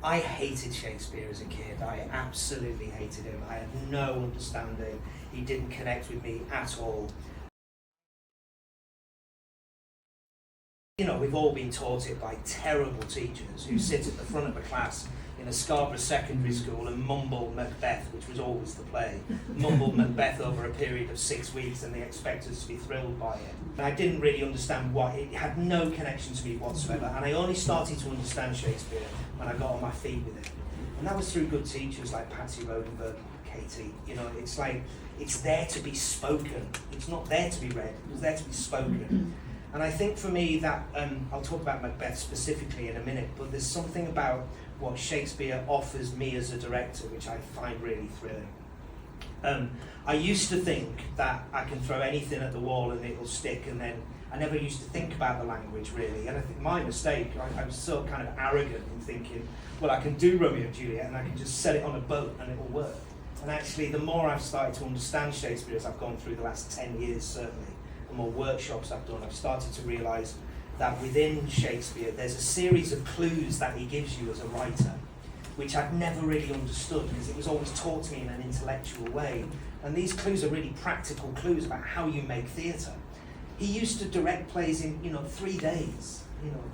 I hated Shakespeare as a kid. I absolutely hated him. I had no understanding. He didn't connect with me at all. You know, we've all been taught it by terrible teachers who sit at the front of a class in a Scarborough secondary school and mumble Macbeth, which was always the play, mumble Macbeth over a period of 6 weeks, and they expect us to be thrilled by it. And I didn't really understand why. It had no connection to me whatsoever, and I only started to understand Shakespeare when I got on my feet with it. And that was through good teachers like Patsy Rodenberg, Katie. You know, it's like, it's there to be spoken. It's not there to be read, it's there to be spoken. And I think for me that, I'll talk about Macbeth specifically in a minute, but there's something about what Shakespeare offers me as a director which I find really thrilling. I used to think that I can throw anything at the wall and it'll stick, and then I never used to think about the language really. And I think my mistake, I was so kind of arrogant in thinking, well, I can do Romeo and Juliet and I can just set it on a boat and it will work. And actually the more I've started to understand Shakespeare as I've gone through the last 10 years certainly, the more workshops I've done, I've started to realise that within Shakespeare there's a series of clues that he gives you as a writer, which I'd never really understood because it was always taught to me in an intellectual way. And these clues are really practical clues about how you make theatre. He used to direct plays in, 3 days.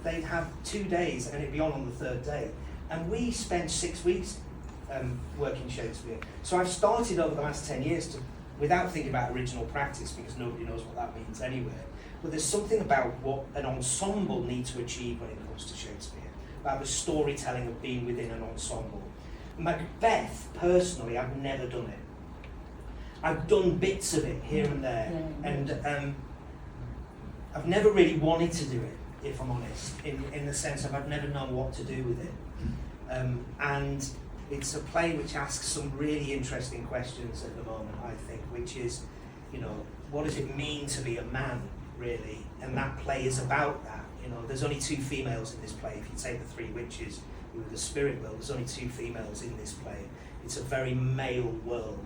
They'd have 2 days and it'd be on the third day. And we spent 6 weeks working Shakespeare. So I've started over the last 10 years without thinking about original practice, because nobody knows what that means anywhere. But there's something about what an ensemble needs to achieve when it comes to Shakespeare, about the storytelling of being within an ensemble. Macbeth, personally, I've never done it. I've done bits of it here and there, and I've never really wanted to do it, if I'm honest, in the sense of I've never known what to do with it. And it's a play which asks some really interesting questions at the moment, I think, which is, what does it mean to be a man, really? And that play is about that. There's only 2 females in this play. If you take the 3 witches who are the spirit world, there's only 2 females in this play. It's a very male world.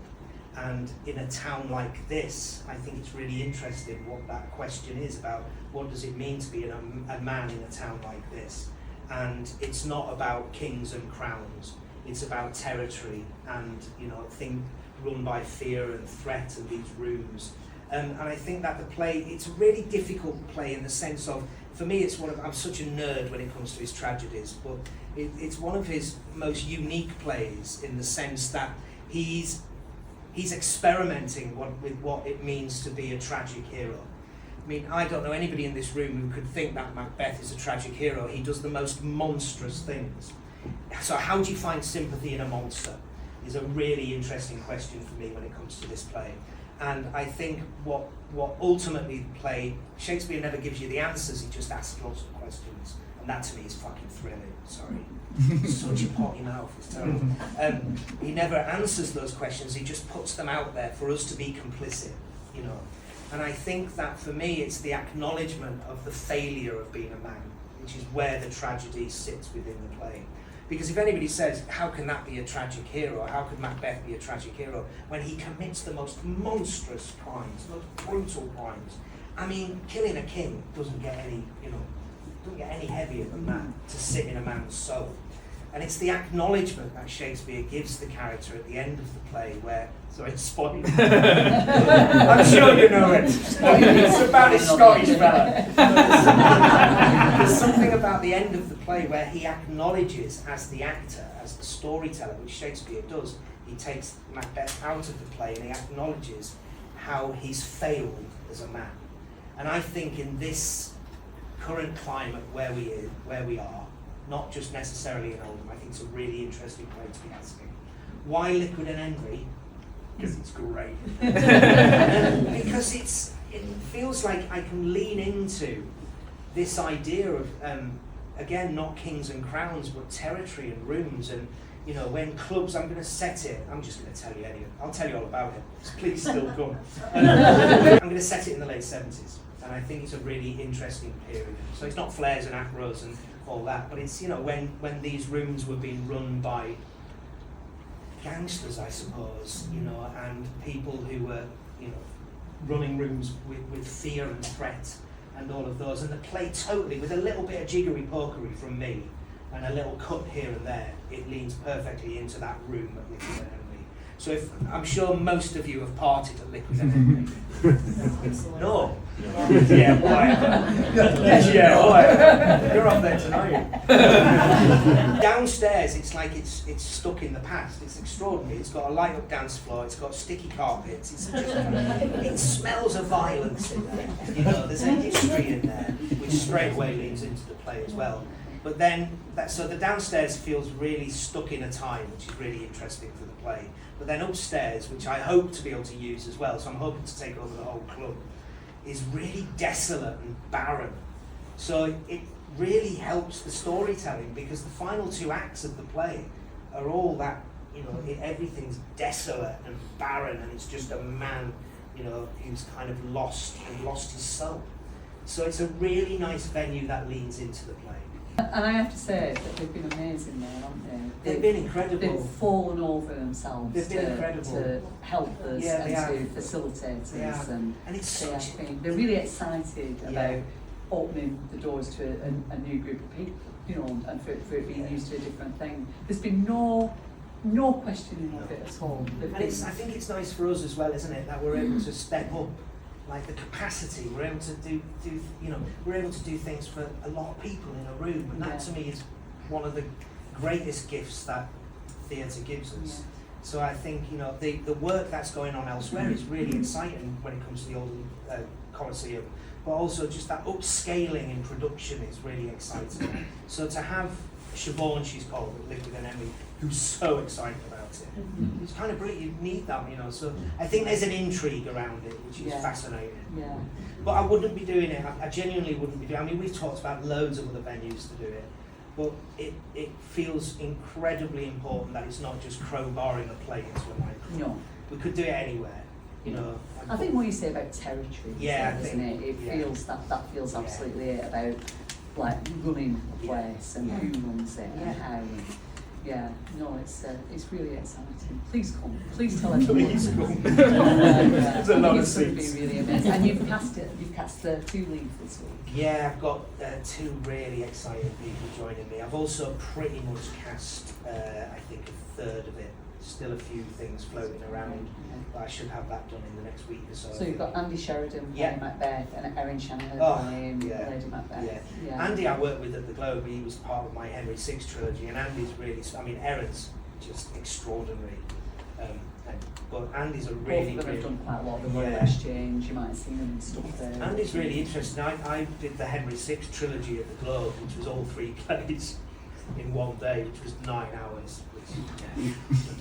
And in a town like this, I think it's really interesting what that question is about. What does it mean to be a man in a town like this? And it's not about kings and crowns. It's about territory and, a thing run by fear and threat and these rooms. And I think that the play, it's a really difficult play in the sense of, for me, I'm such a nerd when it comes to his tragedies, but it's one of his most unique plays in the sense that he's experimenting with what it means to be a tragic hero. I mean, I don't know anybody in this room who could think that Macbeth is a tragic hero. He does the most monstrous things. So how do you find sympathy in a monster is a really interesting question for me when it comes to this play. And I think what ultimately the play, Shakespeare never gives you the answers, he just asks lots of questions. And that to me is fucking thrilling, sorry. Such a potty mouth, it's terrible. He never answers those questions, he just puts them out there for us to be complicit, And I think that for me it's the acknowledgement of the failure of being a man, which is where the tragedy sits within the play. Because if anybody says, how can that be a tragic hero? How could Macbeth be a tragic hero? When he commits the most monstrous crimes, the most brutal crimes. I mean, killing a king doesn't get any heavier than that to sit in a man's soul. And it's the acknowledgement that Shakespeare gives the character at the end of the play where, sorry, spoiler. I'm sure you know it. It's about his Scottish fella. There's something about the end of the play where he acknowledges as the actor, as the storyteller, which Shakespeare does. He takes Macbeth out of the play and he acknowledges how he's failed as a man. And I think in this current climate where we are, not just necessarily in Oldham, I think it's a really interesting way to be asking. Why Liquid and Envy? Because it's great. Because it feels like I can lean into this idea of, again, not kings and crowns, but territory and rooms. And, when clubs, I'm going to set it, I'm just going to tell you anyway. I'll tell you all about it. Please still come. I'm going to set it in the late 70s. And I think it's a really interesting period. So it's not flares and afros and all that, but it's, when these rooms were being run by gangsters, I suppose, and people who were, running rooms with fear and threat and all of those. And the play totally, with a little bit of jiggery pokery from me, and a little cut here and there, it leans perfectly into that room at Liquid and Enemy. So I'm sure most of you have partied at Liquid and Enemy. No? Yeah, whatever. Yeah, whatever. You're up there tonight. Downstairs, it's like it's stuck in the past. It's extraordinary. It's got a light up dance floor. It's got sticky carpets. It's just, it smells of violence in there. You know, there's a history in there, which straight away leans into the play as well. But then, so the downstairs feels really stuck in a time, which is really interesting for the play. But then upstairs, which I hope to be able to use as well, so I'm hoping to take over the whole club, is really desolate and barren. So it really helps the storytelling, because the final 2 acts of the play are all that, you know, everything's desolate and barren, and it's just a man, you know, who's kind of lost his soul. So it's a really nice venue that leans into the play. And I have to say that they've been amazing there, haven't they? They've been incredible. They've fallen over themselves to help us and to facilitate us. And it's they're really excited about opening the doors to a new group of people, you know, and for it being used to a different thing. There's been no questioning of it at all. And I think it's nice for us as well, isn't it, that we're able to step up. Like the capacity, we're able to do we're able to do things for a lot of people in a room, and that to me is one of the greatest gifts that theatre gives us. Yeah. So I think, you know, the work that's going on elsewhere is really exciting when it comes to the old Coliseum, but also just that upscaling in production is really exciting. So to have Siobhan, she's called, Liquid and Emily, who's so excited about it. It's kind of brilliant, you need that, you know, so I think there's an intrigue around it, which is fascinating. Yeah. But I wouldn't be doing it, I genuinely wouldn't be doing it. I mean, we've talked about loads of other venues to do it, but it feels incredibly important that it's not just crowbarring a play into a nightclub. No. We could do it anywhere, you know. I think what you say about territory, isn't it? It feels, that feels absolutely it, about like running a place and who runs it and how. It's really exciting. Please come. Please tell everyone. Please come. There's a lot of seats. It's going to be really amazing. And you've cast 2 leads this week. Yeah, I've got 2 really exciting people joining me. I've also pretty much cast, I think, a third of it. Still a few things floating around, but I should have that done in the next week or so. So you've got Andy Sheridan playing Macbeth and Erin Shanahan playing Lady Macbeth. Yeah. Andy I worked with at the Globe. He was part of my Henry VI trilogy, and Andy's really, I mean, Erin's just extraordinary. But Andy's a really, both of them have done quite a lot of the Royal Exchange. You might have seen them and stuff there. Andy's really interesting. I did the Henry VI trilogy at the Globe, which was all 3 plays in one day, which was 9 hours.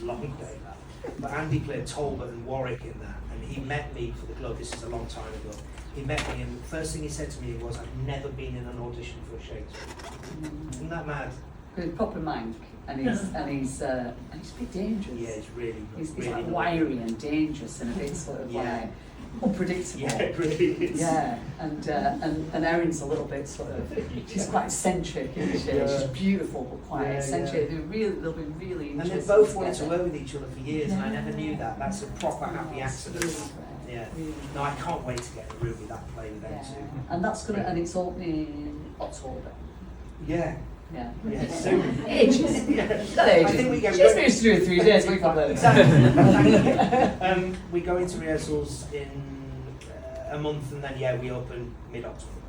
A long day that. But Andy played Talbot and Warwick in that, and he met me for the Globe. This is a long time ago. He met me, and the first thing he said to me was, "I've never been in an audition for a Shakespeare." Isn't that mad? Good, proper Mank, and he's a bit dangerous. Yeah, he's really. He's really like wiry and dangerous and a bit sort of like unpredictable. Yeah, it really is. Yeah, and Erin's a little bit sort of, she's quite eccentric, isn't she? She's beautiful but quite eccentric. They'll be really interesting. And they both wanted to work with each other for years, and I never knew that. That's a proper happy accident. Yeah. No, I can't wait to get in the room with that play with them too. And that's and it's opening in October. Yeah. Yeah. Soon. Ages. Ages. I think we get. She's supposed to do it 3 days. We got that. Exactly. We go into rehearsals in a month, and then we open mid-October.